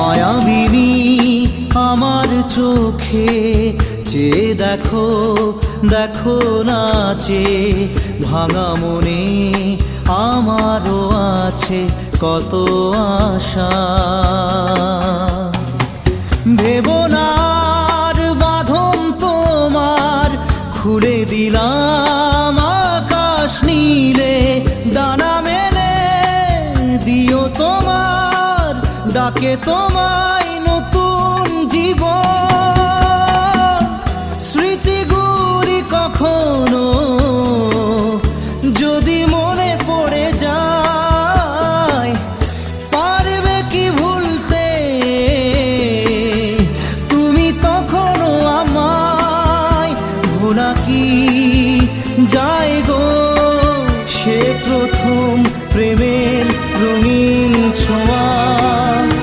মায়াবিনী আমার চোখে চেয়ে দেখো, দেখো নাচে ভাঙা মনে আমারও আছে কত আশা। ভেবনার বাঁধন তোমার খুলে দিলাম আকাশ নীলে, ডানা মেলে দিও তোমার ডাকে তোমায় নতুন জীবন।